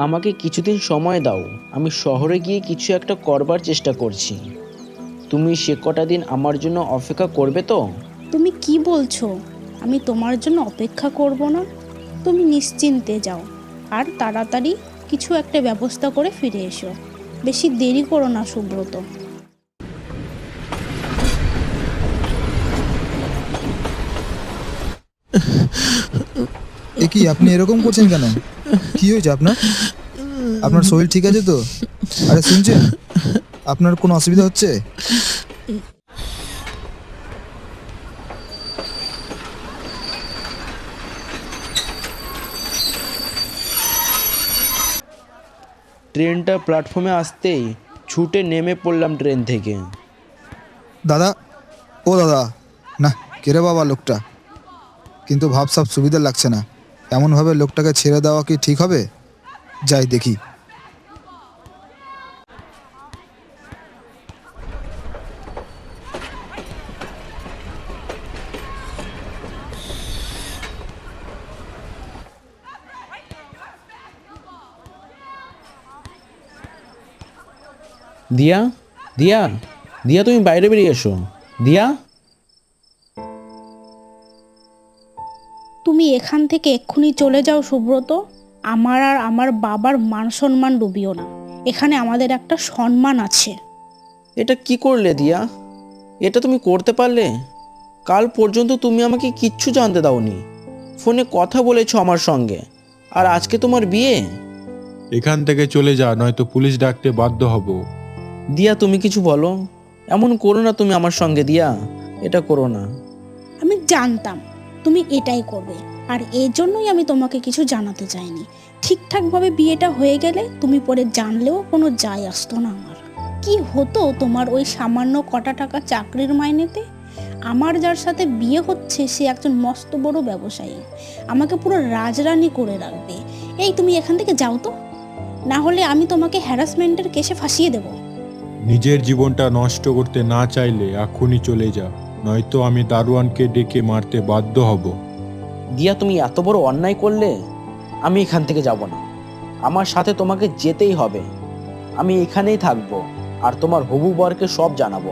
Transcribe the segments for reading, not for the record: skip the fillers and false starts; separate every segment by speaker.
Speaker 1: আমাকে কিছুদিন সময় দাও। আমি শহরে গিয়ে কিছু একটা করবার চেষ্টা করছি। তুমি সে কটা দিন আমার জন্য অপেক্ষা করবে তো?
Speaker 2: তুমি কি বলছো? আমি তোমার জন্য অপেক্ষা করব না? তুমি নিশ্চিন্তে যাও, আর তাড়াতাড়ি কিছু একটা ব্যবস্থা করে ফিরে এসো। বেশি দেরি করো না সুব্রত।
Speaker 3: এ কি আপনি এরকম করছেন কেন? কি হয়েছে আপনার? আপনার শরীর ঠিক আছে তো? আরে শুনছেন, আপনার কোনো অসুবিধা হচ্ছে?
Speaker 1: ট্রেনটা প্ল্যাটফর্মে আসতেই ছুটে নেমে পড়লাম ট্রেন থেকে।
Speaker 3: দাদা, ও দাদা, না, কেরে বাবা লোকটা? কিন্তু ভাবসাব সুবিধা লাগছে না। এমনভাবে লোকটাকে ছেড়ে দেওয়া কি ঠিক হবে? যাই দেখি।
Speaker 1: দিয়া, দিয়া, দিয়া, তুমি বাইরে বেরিয়ে এসো। দিয়া।
Speaker 2: তুমি এখান থেকে এক্ষুনি চলে যাও সুব্রত। আমার আর আমার বাবার মান সম্মান ডুবিও না। এখানে আমাদের একটা সম্মান আছে।
Speaker 1: এটা কি করলে দিয়া? এটা তুমি করতে পারলে? কাল পর্যন্ত তুমি আমাকে কিচ্ছু জানতে দাওনি। ফোনে কথা বলেছো আমার সঙ্গে, আর আজকে তোমার বিয়ে।
Speaker 4: এখান থেকে চলে যা, নয়তো পুলিশ ডাকতে বাধ্য হব।
Speaker 1: দিয়া, তুমি কিছু বলো। এমন করো না তুমি আমার সঙ্গে, দিয়া। এটা করো না।
Speaker 2: আমি জানতাম তুমি এটাই করবে, আর এই জন্যই আমি তোমাকে কিছু জানাতে চাইনি। ঠিকঠাকভাবে বিয়েটা হয়ে গেলে তুমি পরে জানলেও কোনো যায় আসতো না আমার। কি হতো তোমার ওই সামান্য কটা টাকা চাকরির মাইনেতে? আমার যার সাথে বিয়ে হচ্ছে সে একজন মস্ত বড় ব্যবসায়ী, আমাকে পুরো রাজরানী করে রাখবে। এই তুমি এখান থেকে যাও তো, না হলে আমি তোমাকে হ্যারাসমেন্টের কেসে ফাঁসিয়ে দেবো।
Speaker 4: নিজের জীবনটা নষ্ট করতে না চাইলে এখনই চলে যা, নয়তো আমি দারোয়ানকে ডেকে মারতে বাধ্য হব।
Speaker 1: দিয়া, তুমি এত বড় অন্যায় করলে। আমি এখান থেকে যাব না। আমার সাথে তোমাকে যেতেই হবে। আমি এখানেই থাকবো, আর তোমার হবু বরকে সব জানাবো।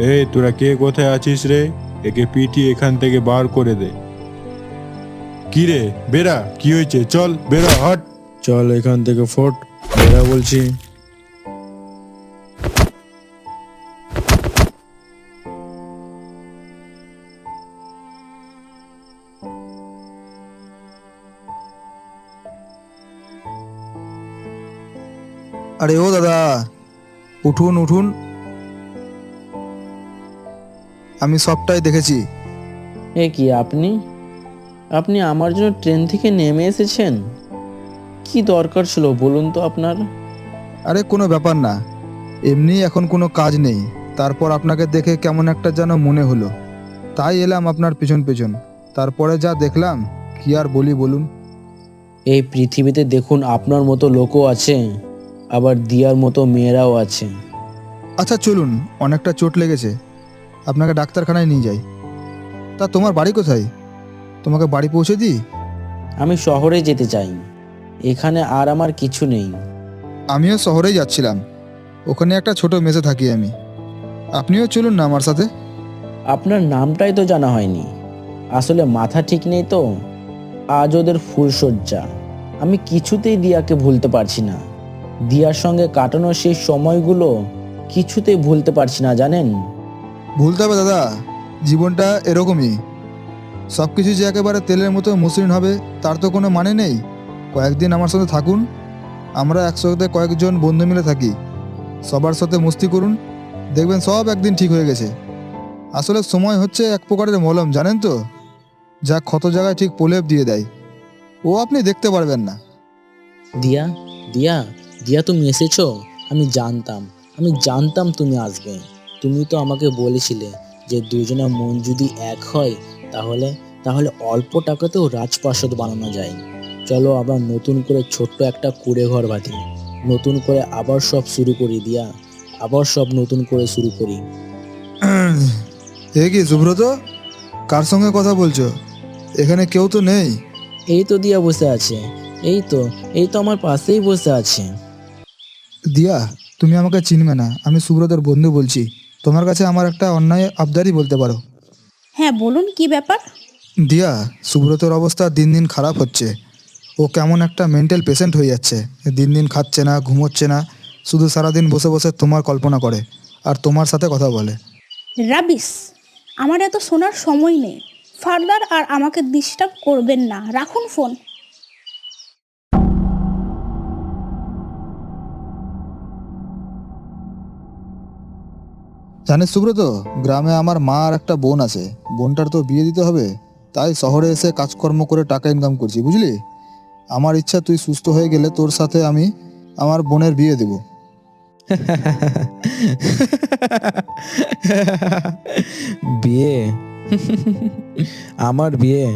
Speaker 4: এই তোরা কে কোথায় আছিস রে? একে পিটিয়ে এখান থেকে বার করে দে। কি রে, বেরা, কি হয়েছে? চল বেরা, হট, চল এখান থেকে, ফট, বেরা বলছি।
Speaker 3: আরে ও দাদা, উঠুন উঠুন, আমি সবটাই দেখেছি।
Speaker 1: এ কি, আপনি আপনি আমার জন্য ট্রেন থেকে নেমে এসেছেন? কি দরকার ছিল বলুন তো আপনার?
Speaker 3: আরে কোনো ব্যাপার না, এমনি এখন কোনো কাজ নেই। তারপর আপনাকে দেখে কেমন একটা যেন মনে হলো, তাই এলাম আপনার পেছন পেছন। তারপরে যা দেখলাম, কি আর বলি বলুন।
Speaker 1: এই পৃথিবীতে দেখুন, আপনার মতো লোকও আছে, আবার দিয়ার মতো মেয়েরাও আছে।
Speaker 3: আচ্ছা চলুন, অনেকটা চোট লেগেছে, আপনাকে ডাক্তারখানায় নিয়ে যাই। তা তোমার বাড়ি কোথায়? তোমাকে বাড়ি পৌঁছে দিই?
Speaker 1: আমি শহরে যেতে চাই। এখানে আর আমার কিছু নেই।
Speaker 3: আমিও শহরেই যাচ্ছিলাম, ওখানে একটা ছোট মেসে থাকি আমি। আপনিও চলুন না আমার সাথে।
Speaker 1: আপনার নামটাই তো জানা হয়নি। আসলে মাথা ঠিক নেই তো। আজ ওদের ফুলশয্যা। আমি কিছুতেই দিয়াকে ভুলতে পারছি না। দিয়ার সঙ্গে কাটানো সেই সময়গুলো কিছুতেই ভুলতে পারছি না, জানেন?
Speaker 3: ভুলতে হবে দাদা, জীবনটা এরকমই। সব কিছু যে একেবারে তেলের মতো মসৃণ হবে তার তো কোনো মানে নেই। কয়েকদিন আমার সাথে থাকুন, আমরা একসাথে কয়েকজন বন্ধু মিলে থাকি, সবার সাথে মস্তি করুন, দেখবেন সব একদিন ঠিক হয়ে গেছে। আসলে সময় হচ্ছে এক প্রকারের মলম, জানেন তো, যা ক্ষত জায়গায় ঠিক প্রলেপ দিয়ে দেয়। ও আপনি দেখতে পারবেন না।
Speaker 1: দিয়া, দিয়া, দিয়া, তুমি এসেছো। আমি জানতাম তুমি আসবে। তুমি তো আমাকে বলেছিলে যে দুজনের মন যদি এক হয়, তাহলে তাহলে অল্প টাকাতেও রাজপ্রাসাদ বানানো যায়। চলো আবার নতুন করে ছোট্ট একটা কুঁড়ে ঘর বাঁধি। নতুন করে আবার সব শুরু করি দিয়া, আবার সব নতুন করে শুরু করি।
Speaker 3: এ কি সুব্রত, কার সঙ্গে কথা বলছো? এখানে কেউ তো নেই।
Speaker 1: এই তো দিয়া বসে আছে। এই তো আমার পাশেই বসে আছে।
Speaker 3: দিয়া, তুমি আমাকে চিনবে না, আমি সুব্রতর বন্ধু বলছি। তোমার কাছে আমার একটা অন্যায় আবদারই বলতে পারো।
Speaker 2: হ্যাঁ বলুন, কি ব্যাপার?
Speaker 3: দিয়া, সুব্রতর অবস্থা দিন দিন খারাপ হচ্ছে। ও কেমন একটা মেন্টাল পেশেন্ট হয়ে যাচ্ছে। দিন দিন খাচ্ছে না, ঘুমোচ্ছে না, শুধু সারাদিন বসে বসে তোমার কল্পনা করে আর তোমার সাথে কথা বলে।
Speaker 2: রাবিস, আমার এত শোনার সময় নেই। ফার্দার আর আমাকে ডিস্টার্ব করবেন না, রাখুন ফোন।
Speaker 3: জানিস সুব্রত, গ্রামে আমার মা আর একটা বোন আছে। বোনটার তো বিয়ে দিতে হবে, তাই শহরে এসে কাজকর্ম করে টাকা ইনকাম করছি, বুঝলি। আমার ইচ্ছা তুই সুস্থ হয়ে গেলে তোর সাথে আমি আমার বোনের বিয়ে দেবো।
Speaker 1: বিয়ে? আমার বিয়ে?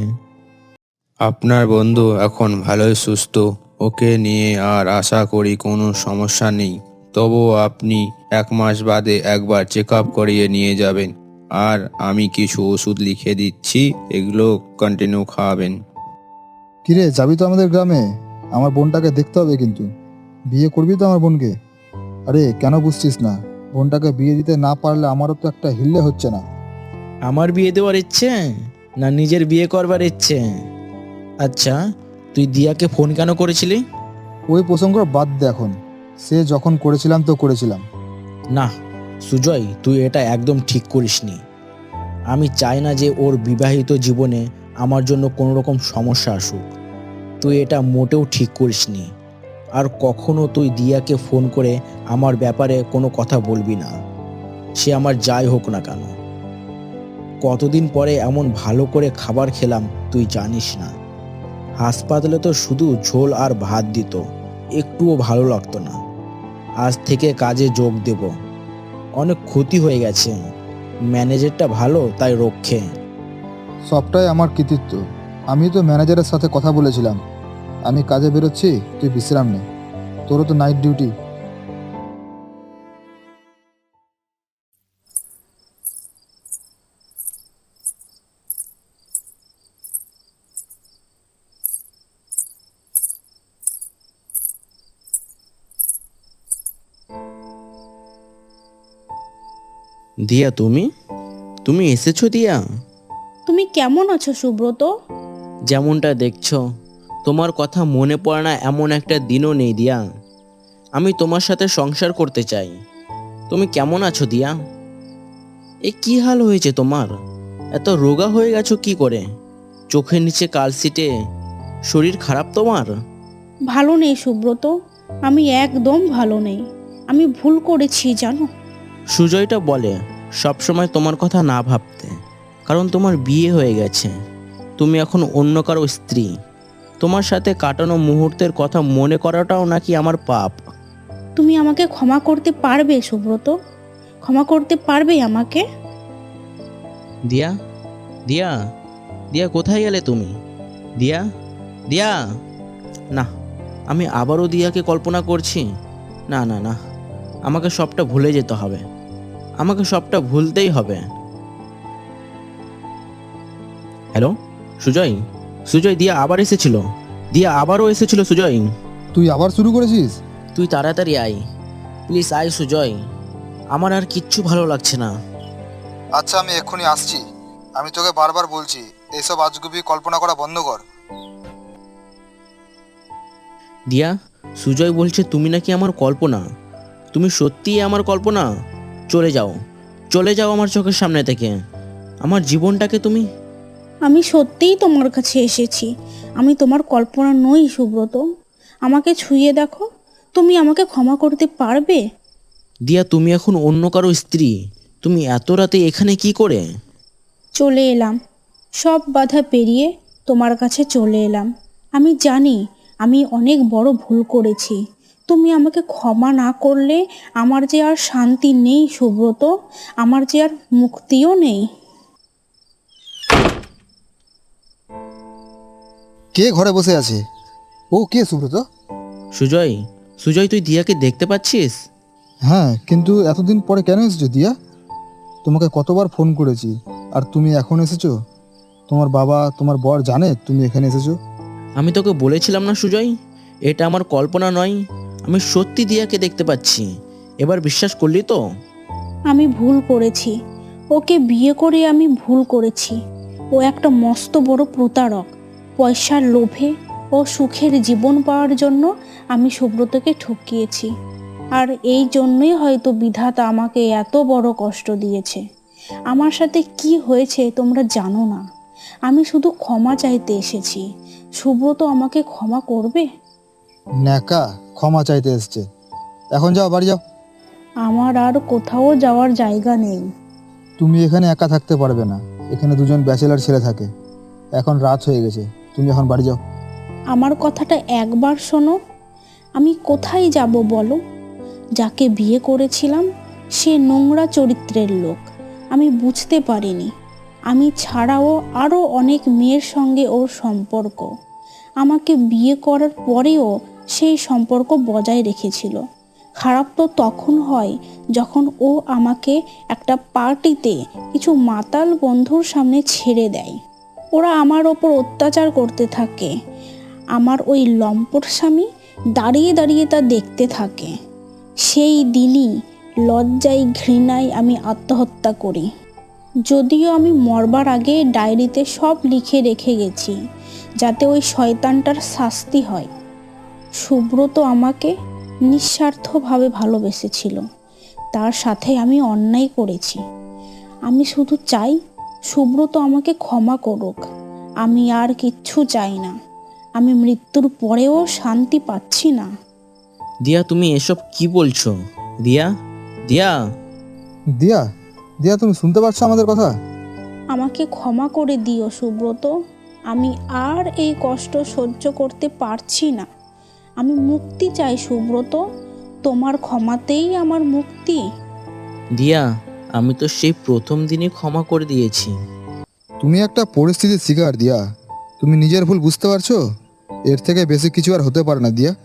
Speaker 5: আপনার বন্ধু এখন ভালোই সুস্থ, ওকে নিয়ে আর আশা করি কোনো সমস্যা নেই। তবুও আপনি 1 মাস বাদে একবার চেক আপ করিয়ে নিয়ে যাবেন। আর আমি কিছু ওষুধ লিখে দিচ্ছি, এগুলো কন্টিনিউ খাওয়াবেন।
Speaker 3: কিরে, যাবি তো আমাদের গ্রামে? আমার বোনটাকে দেখতে হবে কিন্তু। বিয়ে করবি তো আমার বোনকে? আরে কেন বুঝছিস না? বোনটাকে বিয়ে দিতে না পারলে আমারও তো একটা হিল্লে হচ্ছে না।
Speaker 1: আমার বিয়ে দেওয়ার ইচ্ছে না নিজের বিয়ে করবার ইচ্ছে? আচ্ছা, তুই দিয়াকে ফোন কেন করেছিলি?
Speaker 3: ওই প্রসঙ্গ বাদ দে এখন। সে যখন করেছিলাম তো করেছিলাম।
Speaker 1: না সুজয়, তুই এটা একদম ঠিক করিসনি। আমি চাই না যে ওর বিবাহিত জীবনে আমার জন্য কোনো রকম সমস্যা আসুক। তুই এটা মোটেও ঠিক করিসনি। আর কখনো তুই দিয়াকে ফোন করে আমার ব্যাপারে কোনো কথা বলবি না, সে আমার যাই হোক না কেন। কতদিন পরে এমন ভালো করে খাবার খেলাম তুই জানিস না। হাসপাতালে তো শুধু ঝোল আর ভাত দিত, একটুও ভালো লাগতো না। আজ থেকে কাজে যোগ দেব। অনেক ক্ষতি হয়ে গেছে, ম্যানেজারটা ভালো তাই রক্ষে।
Speaker 3: সবটাই আমার কৃতিত্ব। আমি তো ম্যানেজারের সাথে কথা বলেছিলাম। আমি কাজে বেরোচ্ছি, তুই বিশ্রাম নে। তোরও তো নাইট ডিউটি।
Speaker 1: দিয়া, তুমি তুমি এসেছো দিয়া?
Speaker 2: তুমি কেমন আছো সুব্রত?
Speaker 1: যেমনটা দেখছো, তোমার কথা মনে পড়ে না এমন একটা দিনও নেই দিয়া। আমি তোমার সাথে সংসার করতে চাই। তুমি কেমন আছো দিয়া? এ কি হাল হয়েছে তোমার? এত রোগা হয়ে গেছো কি করে? চোখের নিচে কালসিটে, শরীর খারাপ তোমার?
Speaker 2: ভালো নেই সুব্রত, আমি একদম ভালো নেই। আমি ভুল করেছি জানো।
Speaker 1: সুজয়টা বলে সবসময় তোমার কথা না ভাবতে, কারণ তোমার বিয়ে হয়ে গেছে। তুমি এখন অন্য কারো স্ত্রী। তোমার সাথে কাটানো মুহূর্তের কথা মনে করাটাও নাকি আমার পাপ।
Speaker 2: তুমি আমাকে ক্ষমা করতে পারবে সুব্রত? ক্ষমা করতে পারবে আমাকে?
Speaker 1: দিয়া, দিয়া, দিয়া কোথায় গেলে তুমি? দিয়া, দিয়া। না, আমি আবারও দিয়াকে কল্পনা করছি। না না না, আমাকে সবটা ভুলে যেতে হবে। আমাকে সবটা ভুলতেই হবে। হ্যালো সুজয়, সুজয়, দিয়া আবার এসেছিল। দিয়া আবারও এসেছিল সুজয়।
Speaker 3: তুই আবার শুরু করেছিস?
Speaker 1: তুই তাড়াতাড়ি আয়, প্লিজ আয় সুজয়। আমার আর কিচ্ছু ভালো লাগছে না।
Speaker 3: আচ্ছা, আমি এক্ষুনি আসছি। আমি তোকে বারবার বলছি, এসব আজগুবি কল্পনা করা বন্ধ কর।
Speaker 1: দিয়া, সুজয় বলছে তুমি নাকি আমার কল্পনা। তুমি সত্যিই আমার কল্পনা? চলে যাও, চলে যাও আমার চোখের সামনে থেকে। আমার জীবনটাকে তুমি...
Speaker 2: আমি সত্যিই তোমার কাছে এসেছি। আমি তোমার কল্পনা নই সুব্রত। আমাকে ছুঁয়ে দেখো। তুমি আমাকে ক্ষমা করতে পারবে?
Speaker 1: দিয়া, তুমি এখন অন্য কারো স্ত্রী। তুমি এত রাতে এখানে কি করে?
Speaker 2: চলে এলাম, সব বাধা পেরিয়ে তোমার কাছে চলে এলাম। আমি জানি আমি অনেক বড় ভুল করেছি। তুমি আমাকে ক্ষমা না করলে আমার যে আর শান্তি নেই সুব্রত, আমার যে আর মুক্তিও নেই।
Speaker 3: কে ঘরে বসে আছে? ও কে সুব্রত?
Speaker 1: সুজয়, সুজয়, তুই দিয়াকে দেখতে পাচ্ছিস?
Speaker 3: হ্যাঁ, কিন্তু এতদিন পরে কেন এসেছো দিয়া? তোমাকে কতবার ফোন করেছি, আর তুমি এখন এসেছো? তোমার বাবা, তোমার বর জানে তুমি এখানে এসেছো?
Speaker 1: আমি তোকে বলেছিলাম না সুজয়, এটা আমার কল্পনা নয়, আমি সত্যি দিয়াকে দেখতে পাচ্ছি। এবার বিশ্বাস করলি তো?
Speaker 2: আমি ভুল করেছি, ওকে বিয়ে করে আমি ভুল করেছি। ও একটা মস্ত বড় প্রতারক। পয়সার লোভে ও সুখের জীবন পাওয়ার জন্য আমি সুব্রতকে ঠকিয়েছি। আর এই জন্যই হয়তো বিধাতা আমাকে এত বড় কষ্ট দিয়েছে। আমার সাথে কি হয়েছে তোমরা জানো না। আমি শুধু ক্ষমা চাইতে এসেছি। সুব্রত আমাকে ক্ষমা করবে?
Speaker 3: ন্যাকা ক্ষমা চাইতে এসছে। এখন যাও, বাড়ি যাও।
Speaker 2: আমার আর কোথাও যাওয়ার জায়গা নেই।
Speaker 3: তুমি এখানে একা থাকতে পারবে না, এখানে দুজন ব্যাচেলার ছেলে থাকে। এখন রাত হয়ে গেছে, তুমি এখন বাড়ি যাও।
Speaker 2: আমার কথাটা একবার শোনো। আমি কোথায় যাব বলো? যাকে বিয়ে করেছিলাম সে নোংরা চরিত্রের লোক। আমি বুঝতে পারিনি আমি ছাড়াও আরও অনেক মেয়ের সঙ্গে ওর সম্পর্ক। আমাকে বিয়ে করার পরেও সেই সম্পর্ক বজায় রেখেছিল। খারাপ তো তখন হয় যখন ও আমাকে একটা পার্টিতে কিছু মাতাল বন্ধুর সামনে ছেড়ে দেয়। ওরা আমার ওপর অত্যাচার করতে থাকে। আমার ওই লম্পট স্বামী দাঁড়িয়ে দাঁড়িয়ে তা দেখতে থাকে। সেই দিনই লজ্জায় ঘৃণায় আমি আত্মহত্যা করি। যদিও আমি মরবার আগে ডায়েরিতে সব লিখে রেখে গেছি যাতে ওই শয়তানটার শাস্তি হয়। সুব্রত আমাকে নিঃস্বার্থভাবে ভালোবেসেছিল, তার সাথে আমি অন্যায় করেছি। আমি শুধু চাই সুব্রত আমাকে ক্ষমা করুক। আমি আর কিচ্ছু চাই না। আমি মৃত্যুর পরেও শান্তি পাচ্ছি না।
Speaker 1: দিয়া, তুমি এসব কি বলছো? দিয়া, দিয়া।
Speaker 3: দিয়া, দিয়া তুমি শুনতে পাচ্ছ আমাদের কথা?
Speaker 2: আমাকে ক্ষমা করে দিও সুব্রত। আমি আর এই কষ্ট সহ্য করতে পারছি না। আমি মুক্তি চাই সুব্রত। তোমার ক্ষমাতেই আমার মুক্তি।
Speaker 1: দিয়া, আমি তো সেই প্রথম দিনই ক্ষমা করে দিয়েছি।
Speaker 3: তুমি একটা পরিস্থিতির শিকার দিয়া। তুমি নিজের ভুল বুঝতে পারছো? এর থেকে বেশি কিছু আর হতে পারে না দিয়া।